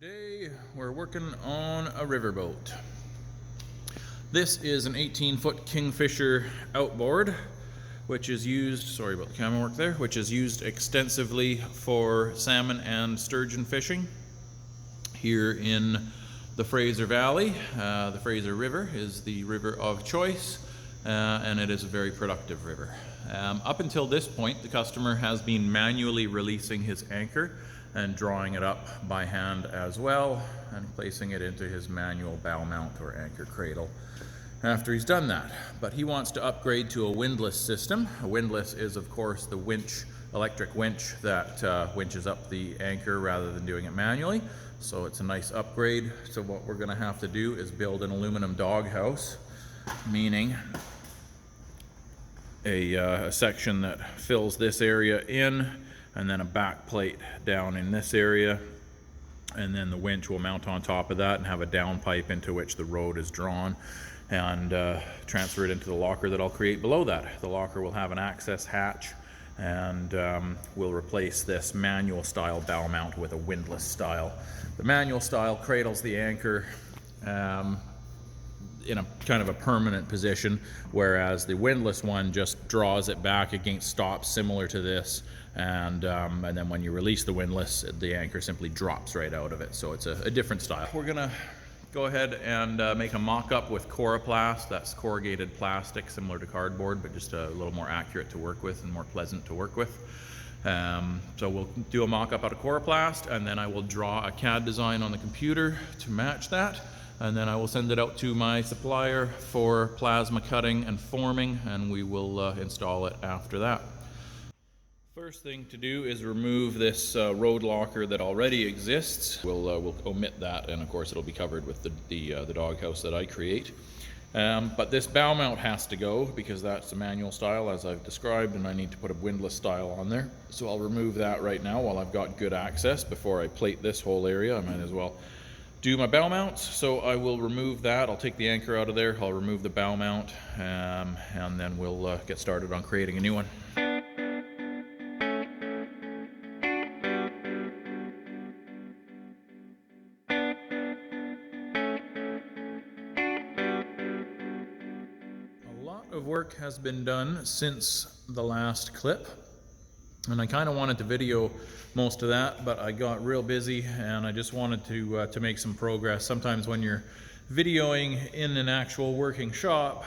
Today we're working on a riverboat. This is an 18-foot Kingfisher outboard, which is used, sorry about the camera work there, which is used extensively for salmon and sturgeon fishing here in the Fraser Valley. The Fraser River is the river of choice, and it is a very productive river. Up until this point, the customer has been manually releasing his anchor and drawing it up by hand as well and placing it into his manual bow mount or anchor cradle after he's done that. But he wants to upgrade to a windlass system. A windlass is, of course, the winch, electric winch that winches up the anchor rather than doing it manually. So it's a nice upgrade. So what we're going to have to do is build an aluminum doghouse, meaning a section that fills this area in, and then a back plate down in this area, and then the winch will mount on top of that and have a down pipe into which the rode is drawn and transfer it into the locker that I'll create below that. The locker will have an access hatch, and we'll replace this manual style bow mount with a windlass style. The manual style cradles the anchor in a kind of a permanent position, whereas the windlass one just draws it back against stops similar to this, and then when you release the windlass, the anchor simply drops right out of it. So it's a different style. We're gonna go ahead and make a mock-up with coroplast. That's corrugated plastic similar to cardboard, but just a little more accurate to work with and more pleasant to work with. So we'll do a mock-up out of coroplast, and then I will draw a CAD design on the computer to match that. And then I will send it out to my supplier for plasma cutting and forming, and we will install it after that. First thing to do is remove this road locker that already exists. We'll omit that, and of course it'll be covered with the doghouse that I create. But this bow mount has to go because that's the manual style as I've described, and I need to put a windlass style on there. So I'll remove that right now while I've got good access. Before I plate this whole area, I might as well do my bow mounts. So I will remove that. I'll take the anchor out of there. I'll remove the bow mount, and then we'll get started on creating a new one. A lot of work has been done since the last clip, and I kind of wanted to video most of that, but I got real busy and I just wanted to make some progress. Sometimes when you're videoing in an actual working shop,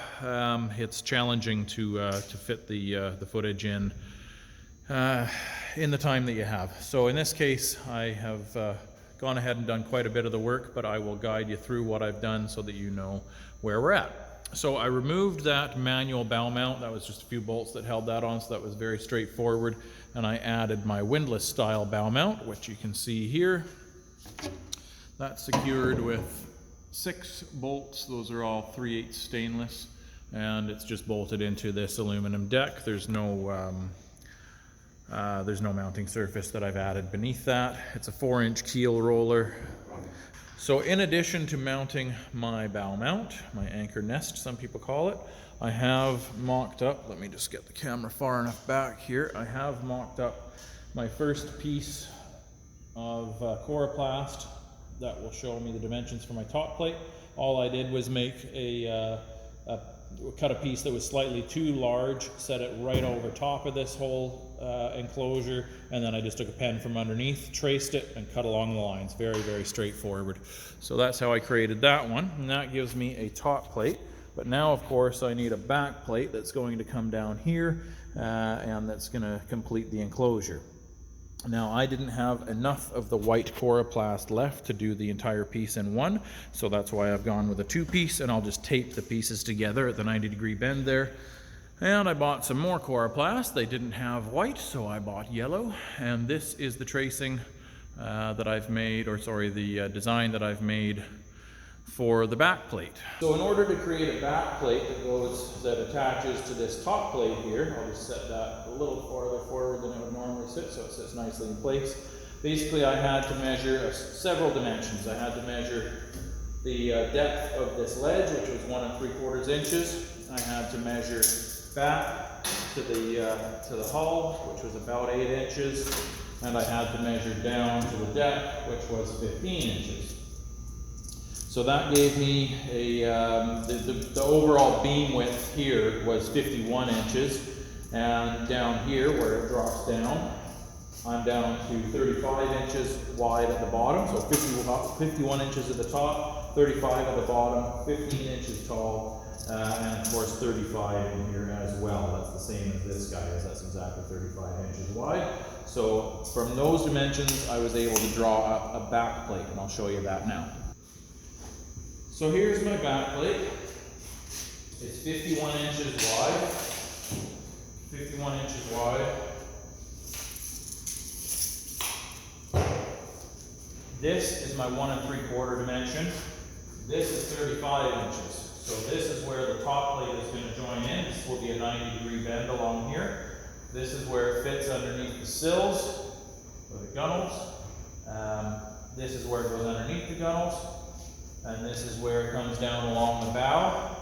it's challenging to fit the footage in the time that you have. So in this case, I have gone ahead and done quite a bit of the work, but I will guide you through what I've done so that you know where we're at. So I removed that manual bow mount. That was just a few bolts that held that on, so that was very straightforward. And I added my windlass style bow mount, which you can see here. That's secured with 6 bolts. Those are all 3/8 stainless, and it's just bolted into this aluminum deck. There's no mounting surface that I've added beneath that. It's a 4-inch keel roller. So in addition to mounting my bow mount, my anchor nest, some people call it, I have mocked up, let me just get the camera far enough back here, I have mocked up my first piece of coroplast that will show me the dimensions for my top plate. All I did was make cut a piece that was slightly too large, set it right over top of this whole enclosure, and then I just took a pen from underneath, traced it, and cut along the lines. Very, very straightforward. So that's how I created that one, and that gives me a top plate. But now, of course, I need a back plate that's going to come down here, and that's going to complete the enclosure. Now, I didn't have enough of the white coroplast left to do the entire piece in one, so that's why I've gone with a 2-piece, and I'll just tape the pieces together at the 90-degree bend there. And I bought some more coroplast. They didn't have white, so I bought yellow, and this is the tracing that I've made, or sorry, the design that I've made for the back plate. So in order to create a back plate that attaches to this top plate here, I'll just set that a little farther forward than it would normally sit so it sits nicely in place. Basically, I had to measure several dimensions. I had to measure the depth of this ledge, which was 1 3/4 inches. I had to measure back to the hull, which was about 8 inches. and I had to measure down to the deck, which was 15 inches. So that gave me the overall beam width here was 51 inches, and down here where it drops down, I'm down to 35 inches wide at the bottom, so 51 inches at the top, 35 at the bottom, 15 inches tall, and of course 35 in here as well. That's the same as this guy is, that's exactly 35 inches wide. So from those dimensions, I was able to draw up a back plate, and I'll show you that now. So here's my back plate. It's 51 inches wide. 51 inches wide. This is my 1 3/4 dimension. This is 35 inches. So this is where the top plate is going to join in. This will be a 90-degree bend along here. This is where it fits underneath the sills, or the gunnels. This is where it goes underneath the gunnels. And this is where it comes down along the bow.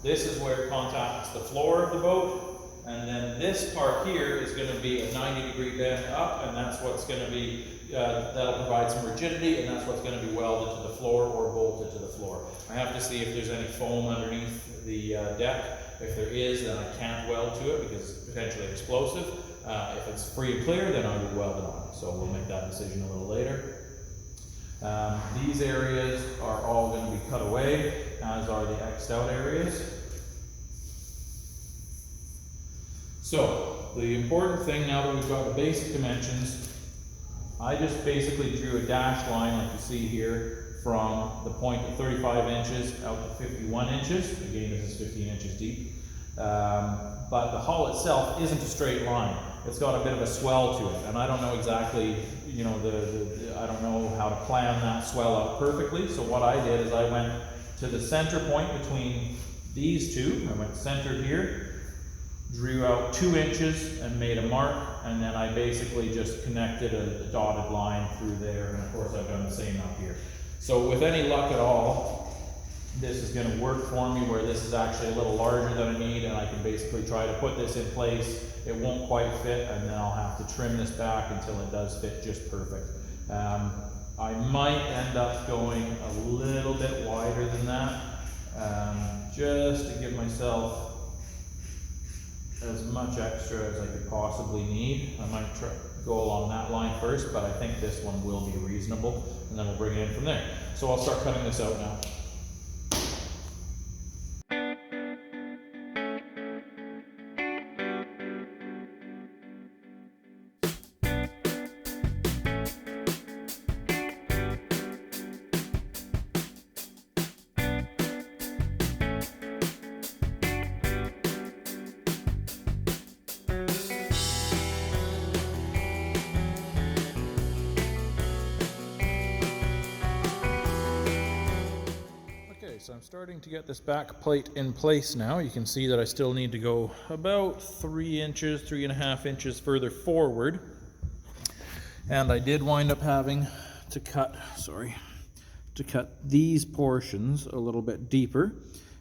This is where it contacts the floor of the boat. And then this part here is going to be a 90-degree bend up, and that's what's going to be, that'll provide some rigidity, and that's what's going to be welded to the floor or bolted to the floor. I have to see if there's any foam underneath the deck. If there is, then I can't weld to it because it's potentially explosive. If it's free and clear, then I will weld it on. So we'll make that decision a little later. These areas are all going to be cut away, as are the X'd out areas. So, the important thing now that we've got the basic dimensions, I just basically drew a dashed line like you see here from the point of 35 inches out to 51 inches. Again, this is 15 inches deep. But the hull itself isn't a straight line. It's got a bit of a swell to it, and I don't know exactly, you know, I don't know how to plan that swell out perfectly. So what I did is I went to the center point between these two. I went centered here, drew out 2 inches and made a mark, and then I basically just connected a dotted line through there, and of course I've done the same up here. So with any luck at all, this is going to work for me where this is actually a little larger than I need, and I can basically try to put this in place. It won't quite fit, and then I'll have to trim this back until it does fit just perfect. I might end up going a little bit wider than that, just to give myself as much extra as I could possibly need. I might try go along that line first, but I think this one will be reasonable, and then we'll bring it in from there. So I'll start cutting this out now. So I'm starting to get this back plate in place now. You can see that I still need to go about 3 inches, 3.5 inches further forward. And I did wind up having to cut these portions a little bit deeper.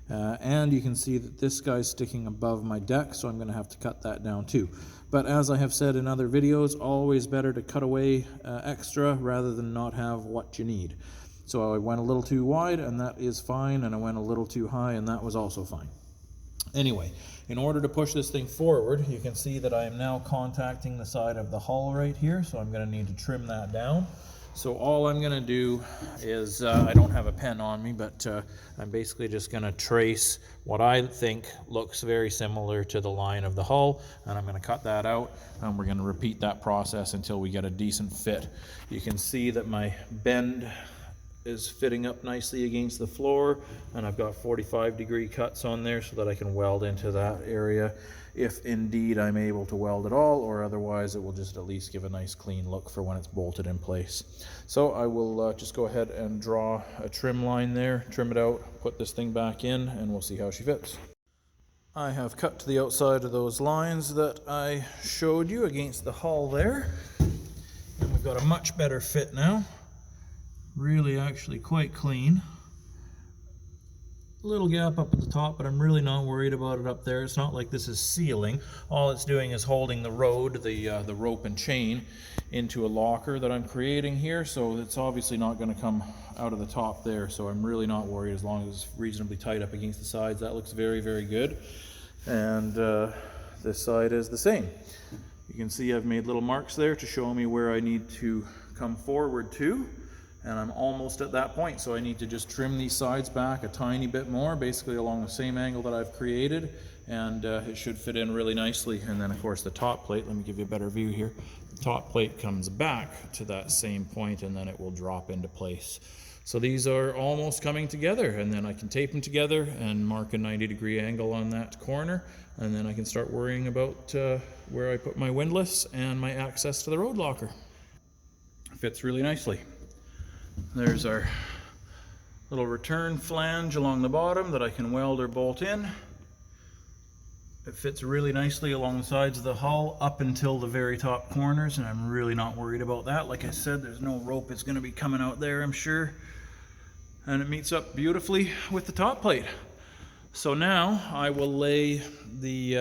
And you can see that this guy's sticking above my deck, so I'm going to have to cut that down too. But as I have said in other videos, always better to cut away extra rather than not have what you need. So I went a little too wide, and that is fine, and I went a little too high, and that was also fine. Anyway, in order to push this thing forward, you can see that I am now contacting the side of the hull right here, so I'm going to need to trim that down. So all I'm going to do is, I don't have a pen on me, but I'm basically just going to trace what I think looks very similar to the line of the hull, and I'm going to cut that out, and we're going to repeat that process until we get a decent fit. You can see that my bend is fitting up nicely against the floor, and I've got 45-degree cuts on there so that I can weld into that area if indeed I'm able to weld at all, or otherwise it will just at least give a nice clean look for when it's bolted in place. So I will just go ahead and draw a trim line there, trim it out, put this thing back in, and we'll see how she fits. I have cut to the outside of those lines that I showed you against the hull there, and we've got a much better fit now. Really actually quite clean. little gap up at the top, but I'm really not worried about it up there. It's not like this is sealing. All it's doing is holding the road, the rope and chain, into a locker that I'm creating here, so it's obviously not going to come out of the top there, so I'm really not worried as long as it's reasonably tight up against the sides. That looks very, very good. And this side is the same. You can see I've made little marks there to show me where I need to come forward to, and I'm almost at that point, so I need to just trim these sides back a tiny bit more, basically along the same angle that I've created, and it should fit in really nicely. And then of course the top plate, let me give you a better view here, the top plate comes back to that same point and then it will drop into place. So these are almost coming together, and then I can tape them together and mark a 90-degree angle on that corner, and then I can start worrying about where I put my windlass and my access to the road locker. Fits really nicely. There's our little return flange along the bottom that I can weld or bolt in. It fits really nicely along the sides of the hull up until the very top corners, and I'm really not worried about that. Like I said, there's no rope that's going to be coming out there, I'm sure. And it meets up beautifully with the top plate. So now I will lay the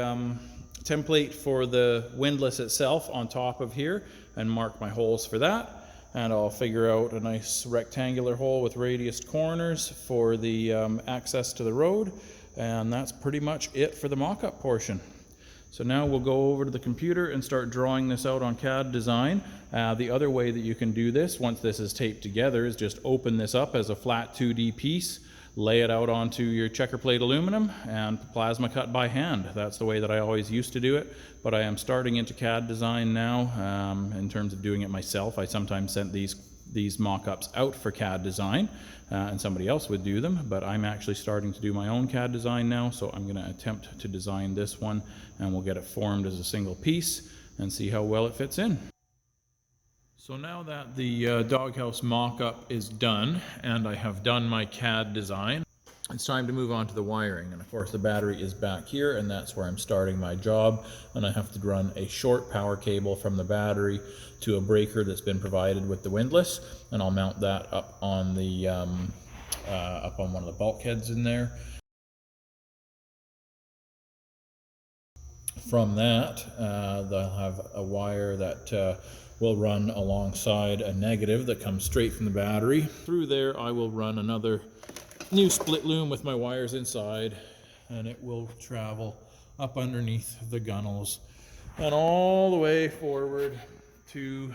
template for the windlass itself on top of here and mark my holes for that. And I'll figure out a nice rectangular hole with radiused corners for the access to the road. And that's pretty much it for the mock-up portion. So now we'll go over to the computer and start drawing this out on CAD design. The other way that you can do this, once this is taped together, is just open this up as a flat 2D piece, lay it out onto your checker plate aluminum, and plasma cut by hand. That's the way that I always used to do it, but I am starting into CAD design now in terms of doing it myself. I sometimes sent these mock-ups out for CAD design, and somebody else would do them, but I'm actually starting to do my own CAD design now, so I'm going to attempt to design this one, and we'll get it formed as a single piece and see how well it fits in. So now that the doghouse mock-up is done, and I have done my CAD design, it's time to move on to the wiring. And of course the battery is back here, and that's where I'm starting my job. And I have to run a short power cable from the battery to a breaker that's been provided with the windlass, and I'll mount that up on the up on one of the bulkheads in there. From that, they'll have a wire that will run alongside a negative that comes straight from the battery. Through there I will run another new split loom with my wires inside, and it will travel up underneath the gunnels and all the way forward to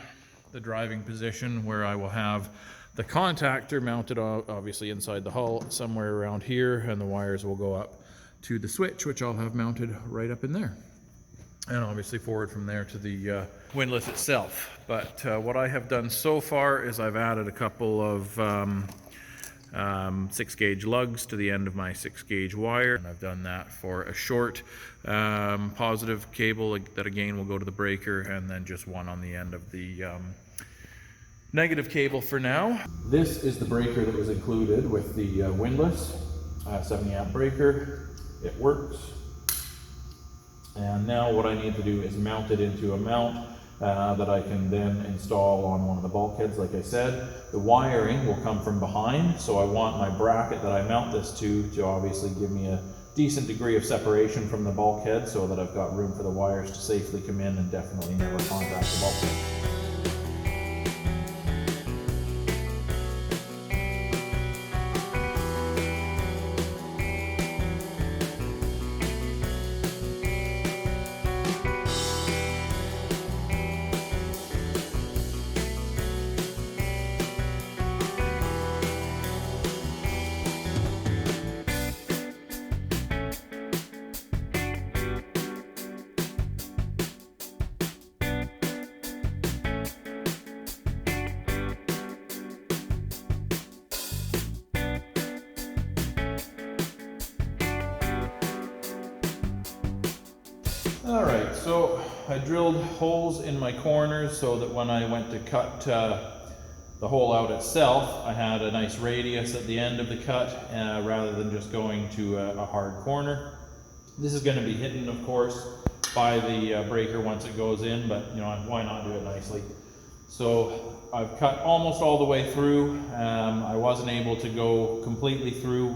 the driving position, where I will have the contactor mounted obviously inside the hull somewhere around here, and the wires will go up to the switch, which I'll have mounted right up in there, and obviously forward from there to the windlass itself. But what I have done so far is I've added a couple of 6-gauge lugs to the end of my 6-gauge wire, and I've done that for a short positive cable that again will go to the breaker, and then just one on the end of the negative cable for now. This is the breaker that was included with the windlass, 70 amp breaker. It works. And now what I need to do is mount it into a mount that I can then install on one of the bulkheads. Like I said, the wiring will come from behind, so I want my bracket that I mount this to obviously give me a decent degree of separation from the bulkhead, so that I've got room for the wires to safely come in and definitely never contact the bulkhead. Alright, so I drilled holes in my corners so that when I went to cut the hole out itself, I had a nice radius at the end of the cut rather than just going to a hard corner. This is going to be hidden, of course, by the breaker once it goes in, but you know, why not do it nicely? So I've cut almost all the way through. I wasn't able to go completely through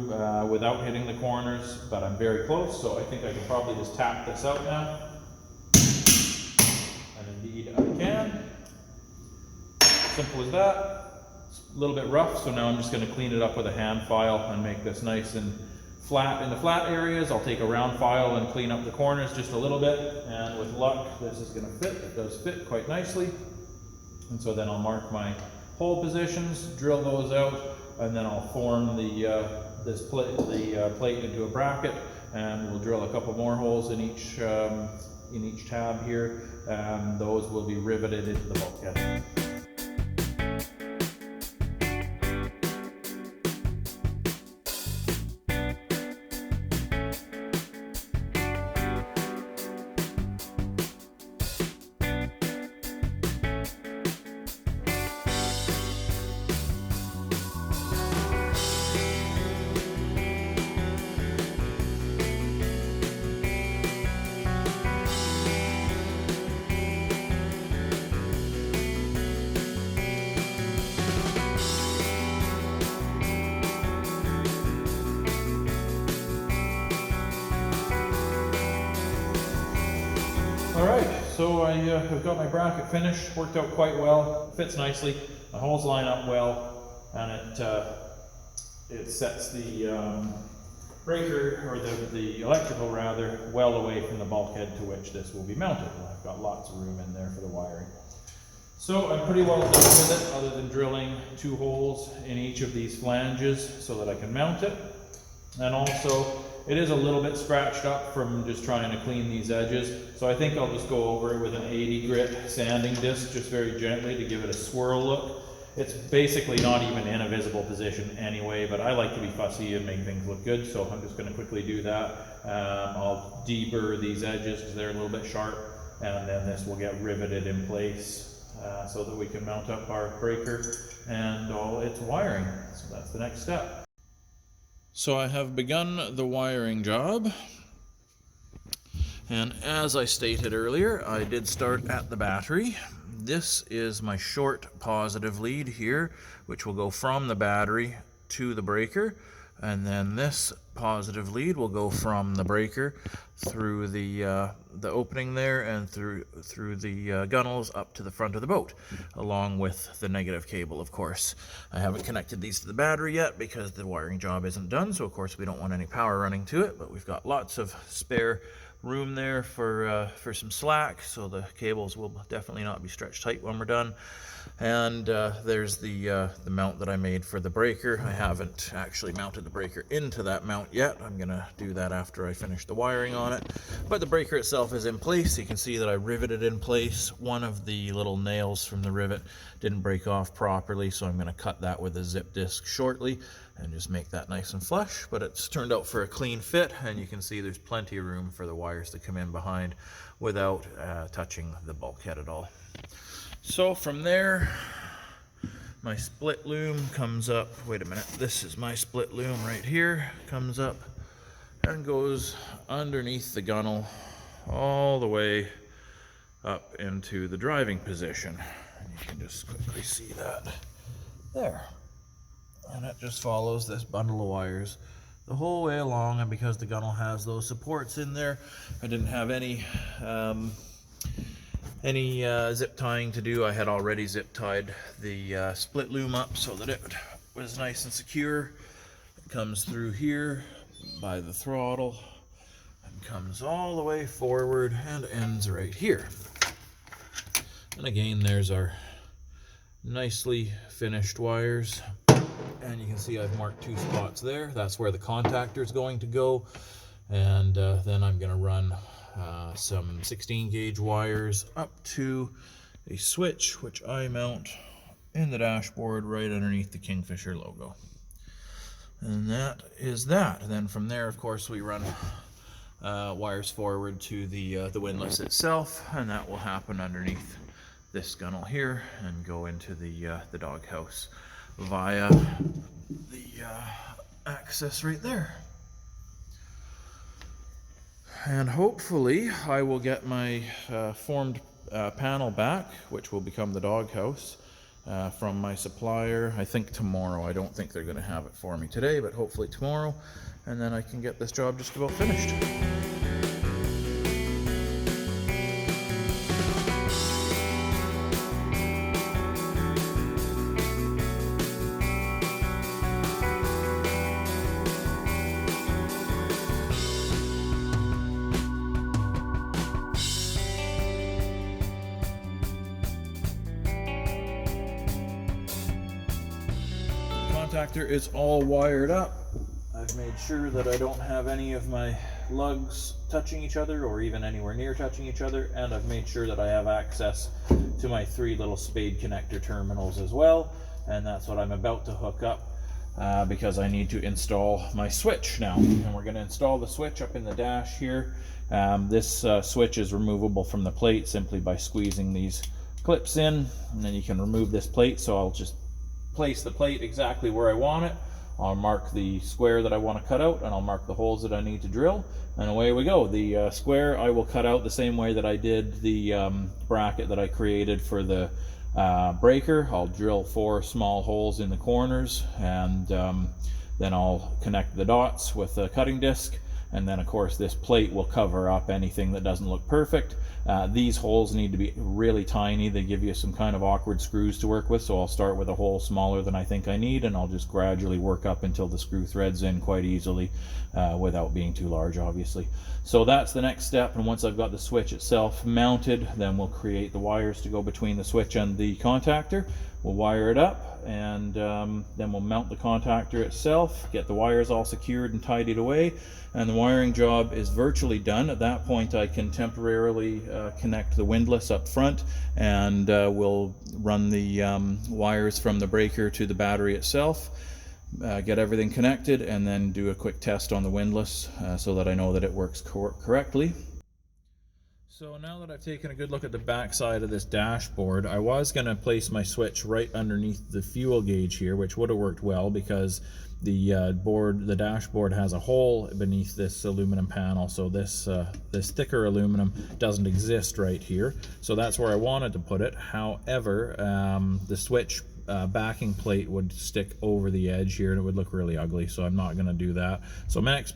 without hitting the corners, but I'm very close, so I think I can probably just tap this out now. And indeed I can. Simple as that. It's a little bit rough, so now I'm just going to clean it up with a hand file and make this nice and flat. In the flat areas, I'll take a round file and clean up the corners just a little bit, and with luck, this is going to fit. It does fit quite nicely. And so then I'll mark my hole positions, drill those out, and then I'll form the plate into a bracket, and we'll drill a couple more holes in each tab here, and those will be riveted into the bulkhead. Alright, so I've got my bracket finished, worked out quite well, fits nicely, my holes line up well, and it sets the breaker, or the electrical rather, well away from the bulkhead to which this will be mounted. I've got lots of room in there for the wiring. So I'm pretty well done with it, other than drilling 2 holes in each of these flanges so that I can mount it. And also, it is a little bit scratched up from just trying to clean these edges, so I think I'll just go over it with an 80 grit sanding disc, just very gently to give it a swirl look. It's basically not even in a visible position anyway, but I like to be fussy and make things look good, so I'm just going to quickly do that. I'll deburr these edges because they're a little bit sharp, and then this will get riveted in place so that we can mount up our breaker and all its wiring. So that's the next step. So I have begun the wiring job, and as I stated earlier, I did start at the battery. This is my short positive lead here, which will go from the battery to the breaker, and then this positive lead will go from the breaker through the opening there and through the gunnels up to the front of the boat, along with the negative cable, of course. I haven't connected these to the battery yet because the wiring job isn't done, so of course we don't want any power running to it, but we've got lots of spare room there for some slack, so the cables will definitely not be stretched tight when we're done. And there's the mount that I made for the breaker. I haven't actually mounted the breaker into that mount yet. I'm gonna do that after I finish the wiring on it. But the breaker itself is in place. You can see that I riveted in place. One of the little nails from the rivet didn't break off properly, so I'm gonna cut that with a zip disc shortly and just make that nice and flush. But it's turned out for a clean fit, and you can see there's plenty of room for the wires to come in behind without touching the bulkhead at all. So from there, my split loom comes up. Wait a minute, this is my split loom right here. Comes up and goes underneath the gunnel all the way up into the driving position. And you can just quickly see that there. And it just follows this bundle of wires the whole way along, and because the gunnel has those supports in there, I didn't have any zip tying to do. I had already zip tied the split loom up so that it was nice and secure. It comes through here by the throttle and comes all the way forward and ends right here. And again, there's our nicely finished wires, and you can see I've marked 2 spots there. That's where the contactor is going to go, and then I'm going to run some 16 gauge wires up to a switch, which I mount in the dashboard right underneath the Kingfisher logo. And that is that. And then from there, of course, we run wires forward to the windlass itself, and that will happen underneath this gunnel here and go into the doghouse via the access right there. And hopefully I will get my formed panel back, which will become the doghouse, from my supplier. I think tomorrow. I don't think they're going to have it for me today, but hopefully tomorrow, and then I can get this job just about finished. Contactor is all wired up. I've made sure that I don't have any of my lugs touching each other or even anywhere near touching each other, and I've made sure that I have access to my 3 little spade connector terminals as well, and that's what I'm about to hook up because I need to install my switch now. And we're going to install the switch up in the dash here. This switch is removable from the plate simply by squeezing these clips in, and then you can remove this plate. So I'll just place the plate exactly where I want it. I'll mark the square that I want to cut out, and I'll mark the holes that I need to drill, and away we go. The square I will cut out the same way that I did the bracket that I created for the breaker. I'll drill 4 small holes in the corners, and then I'll connect the dots with a cutting disc, and then of course this plate will cover up anything that doesn't look perfect. These holes need to be really tiny. They give you some kind of awkward screws to work with, so I'll start with a hole smaller than I think I need, and I'll just gradually work up until the screw threads in quite easily without being too large, obviously. So that's the next step, and once I've got the switch itself mounted, then we'll create the wires to go between the switch and the contactor. We'll wire it up, and then we'll mount the contactor itself, get the wires all secured and tidied away, and the wiring job is virtually done. At that point I can temporarily connect the windlass up front, and we'll run the wires from the breaker to the battery itself, get everything connected, and then do a quick test on the windlass so that I know that it works correctly. So now that I've taken a good look at the back side of this dashboard, I was going to place my switch right underneath the fuel gauge here, which would have worked well because the dashboard has a hole beneath this aluminum panel, so this thicker aluminum doesn't exist right here. So that's where I wanted to put it. However, the switch backing plate would stick over the edge here and it would look really ugly, so I'm not going to do that. So my next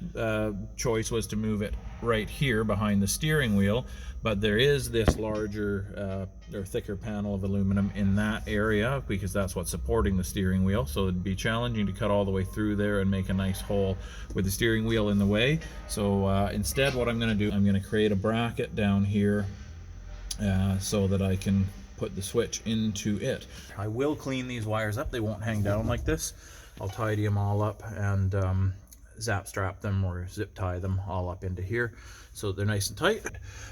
choice was to move it right here behind the steering wheel, but there is this larger or thicker panel of aluminum in that area because that's what's supporting the steering wheel, so it'd be challenging to cut all the way through there and make a nice hole with the steering wheel in the way. So instead what I'm going to do, I'm going to create a bracket down here so that I can put the switch into it. I will clean these wires up. They won't hang down like this. I'll tidy them all up and zap strap them or zip tie them all up into here so they're nice and tight.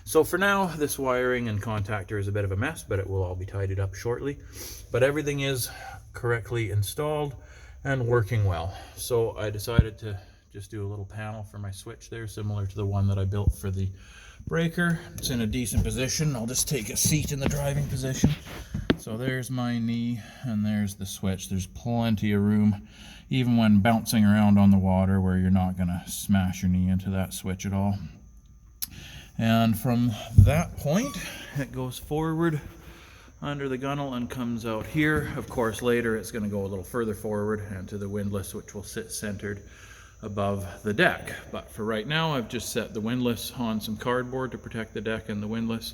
So for now, this wiring and contactor is a bit of a mess, but it will all be tidied up shortly. But everything is correctly installed and working well. So I decided to just do a little panel for my switch there, similar to the one that I built for the breaker. It's in a decent position. I'll just take a seat in the driving position. So there's my knee and there's the switch. There's plenty of room, even when bouncing around on the water, where you're not going to smash your knee into that switch at all. And from that point, it goes forward under the gunnel and comes out here. Of course, later it's going to go a little further forward and to the windlass, which will sit centered above the deck. But for right now, I've just set the windlass on some cardboard to protect the deck and the windlass,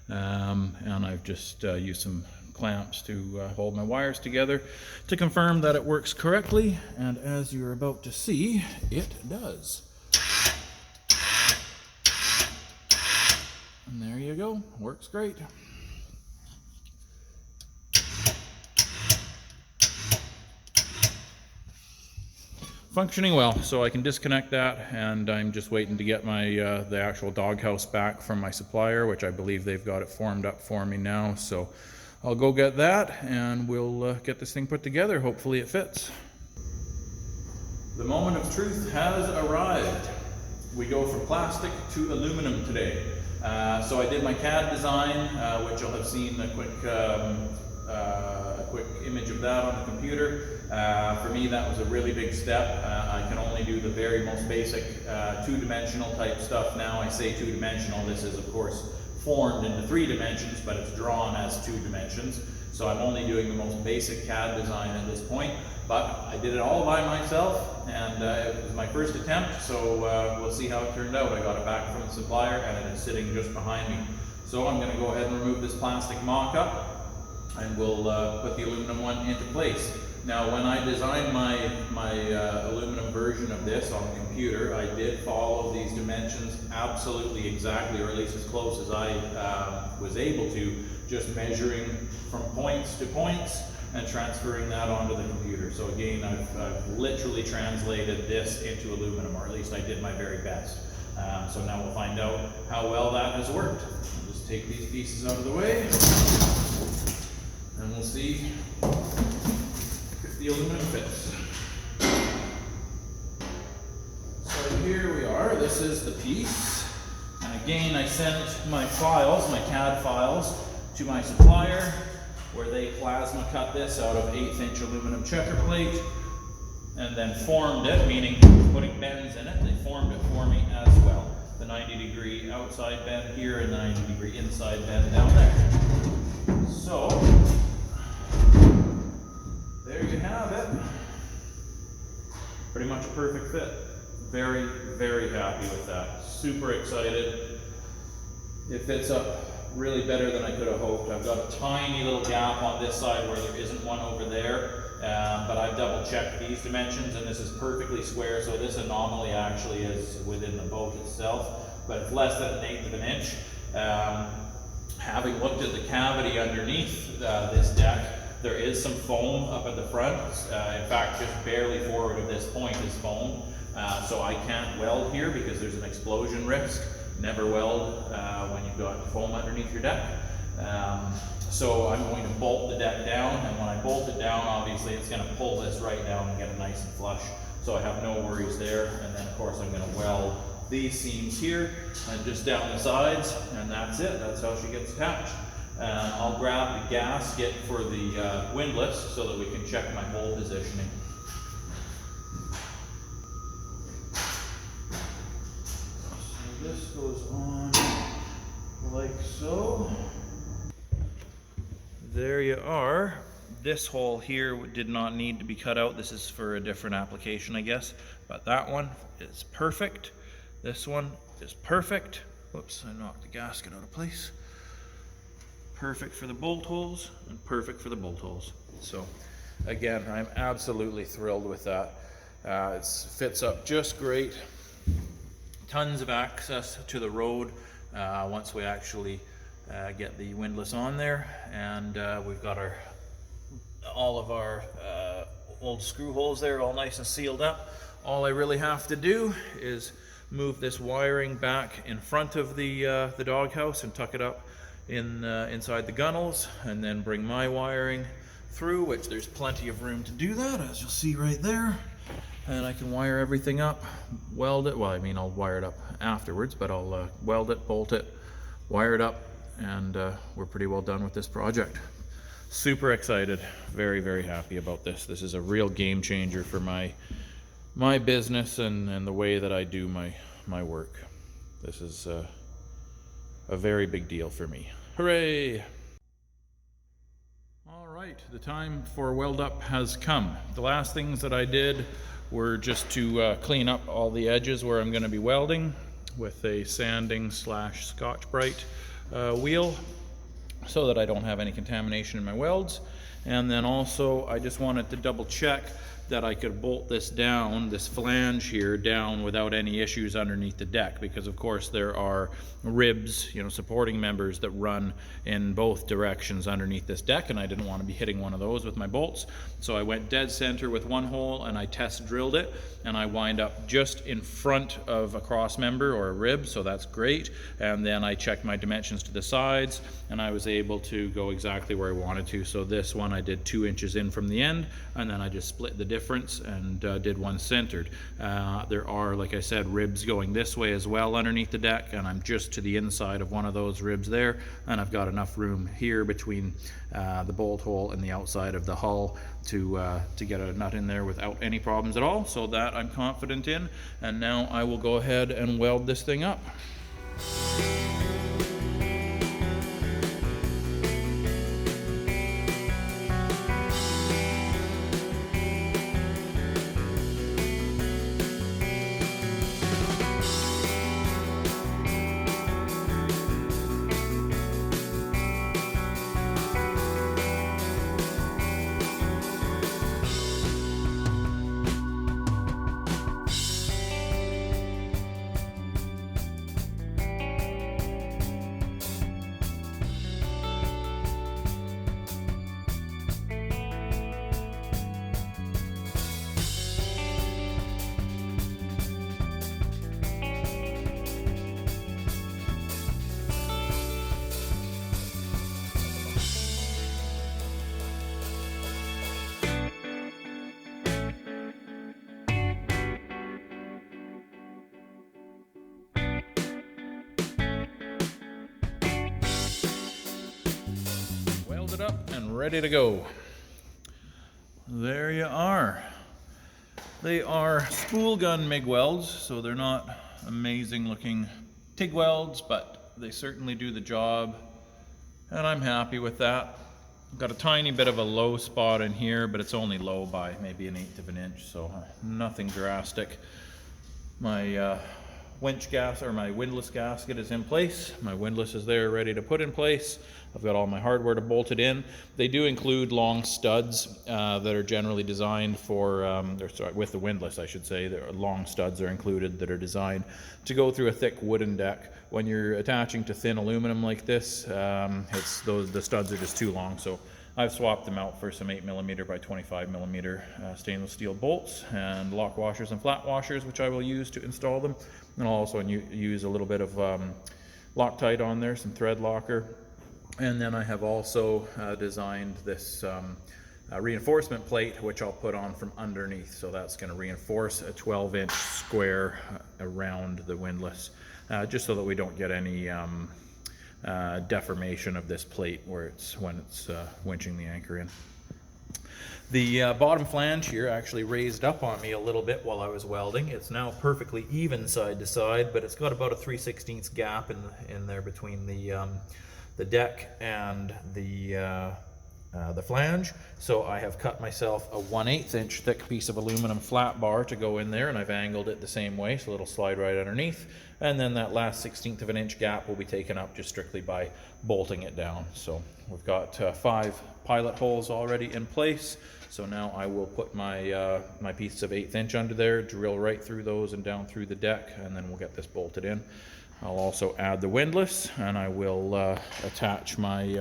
and I've just used some clamps to hold my wires together to confirm that it works correctly, and as you're about to see, it does. And there you go, works great. Functioning well, so I can disconnect that, and I'm just waiting to get my the actual doghouse back from my supplier, which I believe they've got it formed up for me now. So I'll go get that, and we'll get this thing put together. Hopefully it fits. The moment of truth has arrived. We go from plastic to aluminum today. So I did my CAD design, which you'll have seen a quick image of that on the computer. For me, that was a really big step. I can only do the very most basic two-dimensional type stuff now. I say two-dimensional. This is, of course, formed into 3 dimensions, but it's drawn as 2 dimensions. So I'm only doing the most basic CAD design at this point, but I did it all by myself, and it was my first attempt, so we'll see how it turned out. I got it back from the supplier, and it is sitting just behind me. So I'm going to go ahead and remove this plastic mock-up, and we'll put the aluminum one into place. Now, when I designed my aluminum version of this on the computer, I did follow these dimensions absolutely exactly, or at least as close as I was able to, just measuring from points to points and transferring that onto the computer. So again, I've literally translated this into aluminum, or at least I did my very best. So now we'll find out how well that has worked. I'll just take these pieces out of the way, and we'll see if the aluminum fits. So here we are, this is the piece. And again, I sent my files, my CAD files, to my supplier, where they plasma cut this out of 1/8 inch aluminum checker plate, and then formed it, meaning putting bends in it. They formed it for me as well. The 90-degree outside bend here and the 90-degree inside bend down there. So, there you have it. Pretty much a perfect fit. Very, very happy with that. Super excited. It fits up really better than I could have hoped. I've got a tiny little gap on this side where there isn't one over there, but I've double checked these dimensions, and this is perfectly square, so this anomaly actually is within the boat itself, but it's less than 1/8 of an inch. Having looked at the cavity underneath this deck, there is some foam up at the front. In fact, just barely forward of this point is foam, so I can't weld here because there's an explosion risk. Never weld when you've got foam underneath your deck. So I'm going to bolt the deck down, and when I bolt it down, obviously it's going to pull this right down and get it nice and flush. So I have no worries there. And then of course I'm going to weld these seams here and just down the sides, and that's it. That's how she gets attached. I'll grab the gasket for the windlass so that we can check my hole positioning. This goes on like so. There you are. This hole here did not need to be cut out. This is for a different application, I guess. But that one is perfect. This one is perfect. Whoops, I knocked the gasket out of place. Perfect for the bolt holes and perfect for the bolt holes. So again, I'm absolutely thrilled with that. It fits up just great. Tons of access to the road once we actually get the windlass on there, and we've got all of our old screw holes there all nice and sealed up. All I really have to do is move this wiring back in front of the doghouse and tuck it up inside the gunnels, and then bring my wiring through, which there's plenty of room to do that, as you'll see right there. And I can wire everything up, weld it. Well, I mean, I'll wire it up afterwards, but I'll weld it, bolt it, wire it up, and we're pretty well done with this project. Super excited, very, very happy about this. This is a real game changer for my business and the way that I do my work. This is a very big deal for me. Hooray! All right, the time for weld up has come. The last things that I did were just to clean up all the edges where I'm going to be welding with a sanding / Scotch-Brite wheel, so that I don't have any contamination in my welds. And then also I just wanted to double check that I could bolt this down, this flange here down, without any issues underneath the deck, because of course there are ribs, supporting members that run in both directions underneath this deck, and I didn't want to be hitting one of those with my bolts. So I went dead center with one hole and I test drilled it, and I wind up just in front of a cross member or a rib, so that's great. And then I checked my dimensions to the sides, and I was able to go exactly where I wanted to. So this one I did 2 inches in from the end, and then I just split the difference and did one centered. There are, like I said, ribs going this way as well underneath the deck, and I'm just to the inside of one of those ribs there, and I've got enough room here between the bolt hole and the outside of the hull to get a nut in there without any problems at all. So that I'm confident in, and now I will go ahead and weld this thing up. welded up and ready to go. There you are. They are spool gun MIG welds, so they're not amazing looking TIG welds, but they certainly do the job, and I'm happy with that. Got a tiny bit of a low spot in here, but it's only low by maybe 1/8 of an inch, so nothing drastic. My my windlass gasket is in place. My windlass is there ready to put in place. I've got all my hardware to bolt it in. They do include long studs that are generally designed for, with the windlass I should say, long studs are included that are designed to go through a thick wooden deck. When you're attaching to thin aluminum like this, the studs are just too long, so I've swapped them out for some 8mm by 25mm stainless steel bolts and lock washers and flat washers, which I will use to install them. And I'll also use a little bit of Loctite on there, some thread locker. And then I have also designed this reinforcement plate, which I'll put on from underneath. So that's going to reinforce a 12-inch square around the windlass, just so that we don't get any deformation of this plate when it's winching the anchor in. The bottom flange here actually raised up on me a little bit while I was welding. It's now perfectly even side to side, but it's got about a 3/16 gap in there between the deck and the flange. So I have cut myself a 1/8 inch thick piece of aluminum flat bar to go in there, and I've angled it the same way so it'll slide right underneath. And then that last 1/16 of an inch gap will be taken up just strictly by bolting it down. So we've got 5 pilot holes already in place. So now I will put my my piece of 1/8 inch under there, drill right through those and down through the deck, and then we'll get this bolted in. I'll also add the windlass, and I will attach my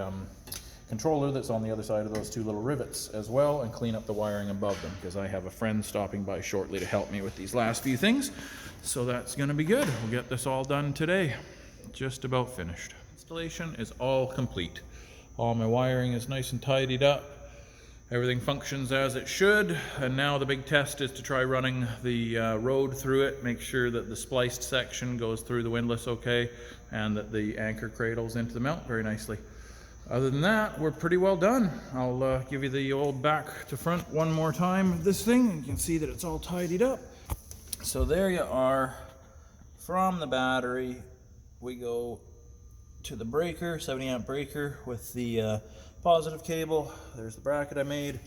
controller that's on the other side of those 2 little rivets as well, and clean up the wiring above them, because I have a friend stopping by shortly to help me with these last few things. So that's going to be good. We'll get this all done today. Just about finished. Installation is all complete. All my wiring is nice and tidied up. Everything functions as it should, and now the big test is to try running the road through it, make sure that the spliced section goes through the windlass okay, and that the anchor cradles into the mount very nicely. Other than that, we're pretty well done. I'll give you the old back to front one more time of this thing, and you can see that it's all tidied up. So there you are. From the battery, we go to the breaker, 70 amp breaker with the positive cable. There's the bracket I made.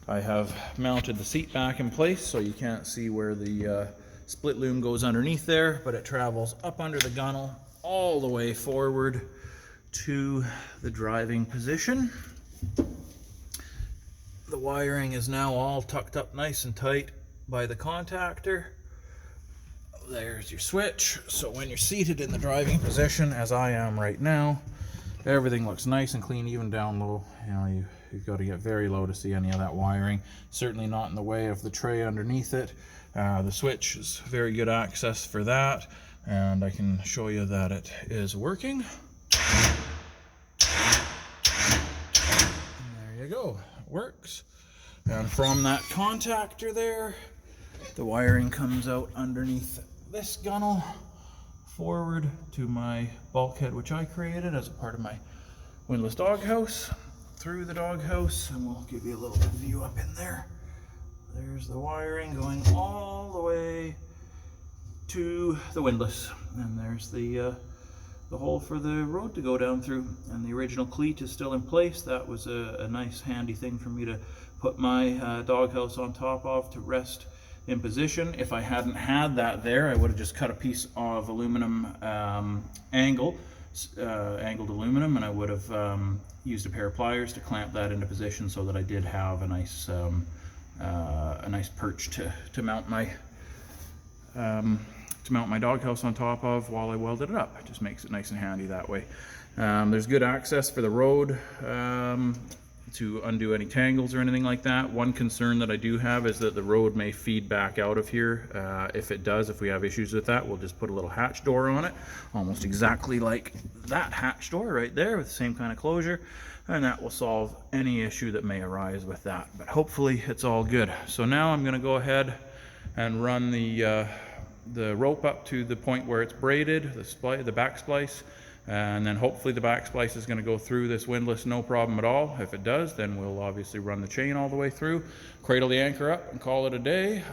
I have mounted the seat back in place so you can't see where the split loom goes underneath there, but it travels up under the gunnel all the way forward to the driving position. The wiring is now all tucked up nice and tight by the contactor. There's your switch, so when you're seated in the driving position, as I am right now, everything looks nice and clean, even down low. You know, you've got to get very low to see any of that wiring. Certainly not in the way of the tray underneath it. The switch is very good access for that, and I can show you that it is working. And there you go, it works. And from that contactor there, the wiring comes out underneath this gunnel forward to my bulkhead, which I created as a part of my windlass doghouse, through the doghouse, and we'll give you a little bit of view up in there. There's the wiring going all the way to the windlass, and there's the hole for the road to go down through, and the original cleat is still in place. That was a nice handy thing for me to put my doghouse on top of to rest in position. If I hadn't had that there, I would have just cut a piece of aluminum angled aluminum, and I would have used a pair of pliers to clamp that into position so that I did have a nice perch to mount my doghouse on top of while I welded it up. It just makes it nice and handy that way. There's good access for the road to undo any tangles or anything like that. One concern that I do have is that the road may feed back out of here. If it does, if we have issues with that, we'll just put a little hatch door on it, almost exactly like that hatch door right there with the same kind of closure, and that will solve any issue that may arise with that. But hopefully it's all good. So now I'm going to go ahead and run the rope up to the point where it's braided, the back splice, And then hopefully the back splice is going to go through this windlass no problem at all. If it does, then we'll obviously run the chain all the way through, cradle the anchor up, and call it a day.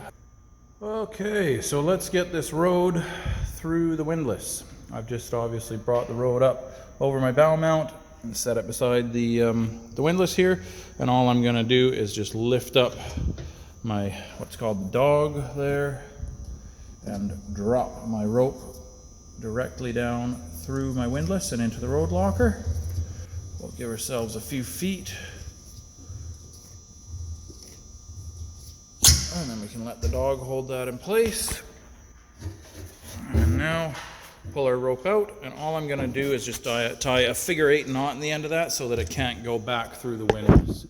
Okay, so let's get this rode through the windlass. I've just obviously brought the rode up over my bow mount and set it beside the windlass here, and all I'm going to do is just lift up my what's called the dog there and drop my rope directly down through my windlass and into the road locker. We'll give ourselves a few feet, and then we can let the dog hold that in place. And now pull our rope out, and all I'm going to do is just tie a figure-8 knot in the end of that so that it can't go back through the windlass.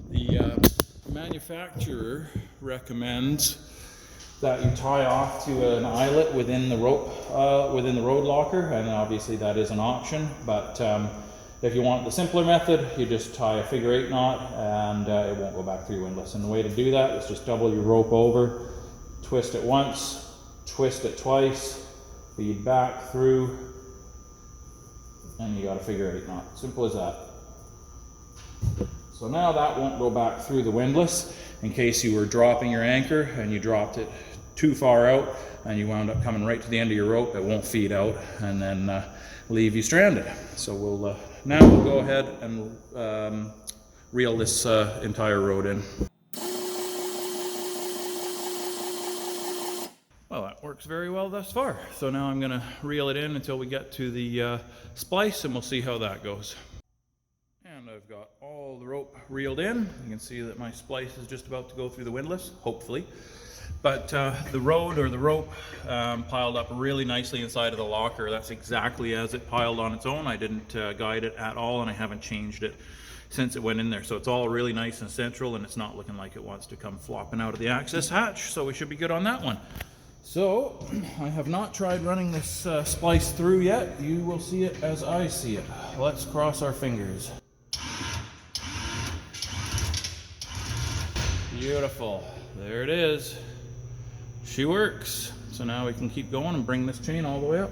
The manufacturer recommends that you tie off to an eyelet within the rope, within the road locker, and obviously that is an option. But if you want the simpler method, you just tie a figure-8 knot, and it won't go back through your windlass. And the way to do that is just double your rope over, twist it once, twist it twice, feed back through, and you got a figure-8 knot. Simple as that. So now that won't go back through the windlass in case you were dropping your anchor and you dropped it too far out and you wound up coming right to the end of your rope. It won't feed out and then leave you stranded. So we'll now we'll go ahead and reel this entire rode in. Well, that works very well thus far. So now I'm going to reel it in until we get to the splice, and we'll see how that goes. And I've got all the rope reeled in. You can see that my splice is just about to go through the windlass, hopefully. But the rode, or the rope, piled up really nicely inside of the locker. That's exactly as it piled on its own. I didn't guide it at all, and I haven't changed it since it went in there. So it's all really nice and central, and it's not looking like it wants to come flopping out of the access hatch. So we should be good on that one. So I have not tried running this splice through yet. You will see it as I see it. Let's cross our fingers. Beautiful. There it is. She works. So now we can keep going and bring this chain all the way up.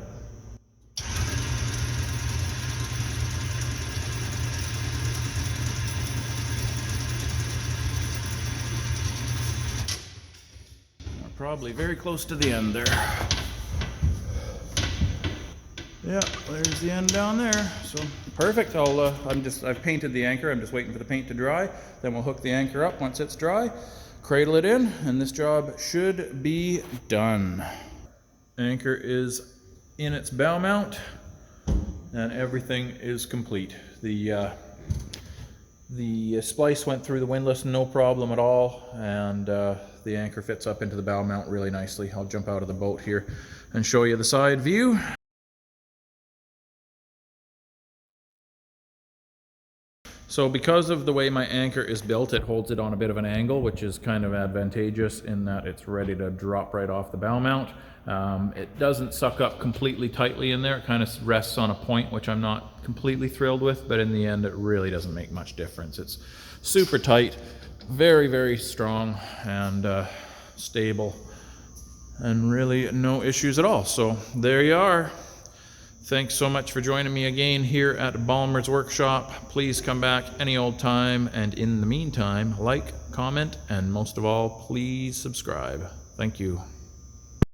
We're probably very close to the end there. Yeah, there's the end down there. So perfect. I've painted the anchor. I'm just waiting for the paint to dry. Then we'll hook the anchor up once it's dry, cradle it in, and this job should be done. Anchor is in its bow mount, and everything is complete. The splice went through the windlass no problem at all, and the anchor fits up into the bow mount really nicely. I'll jump out of the boat here and show you the side view. So because of the way my anchor is built, it holds it on a bit of an angle, which is kind of advantageous in that it's ready to drop right off the bow mount. It doesn't suck up completely tightly in there. It kind of rests on a point, which I'm not completely thrilled with, but in the end, it really doesn't make much difference. It's super tight, very, very strong, and stable, and really no issues at all. So there you are. Thanks so much for joining me again here at Balmer's Workshop. Please come back any old time, and in the meantime, like, comment, and most of all, please subscribe. Thank you.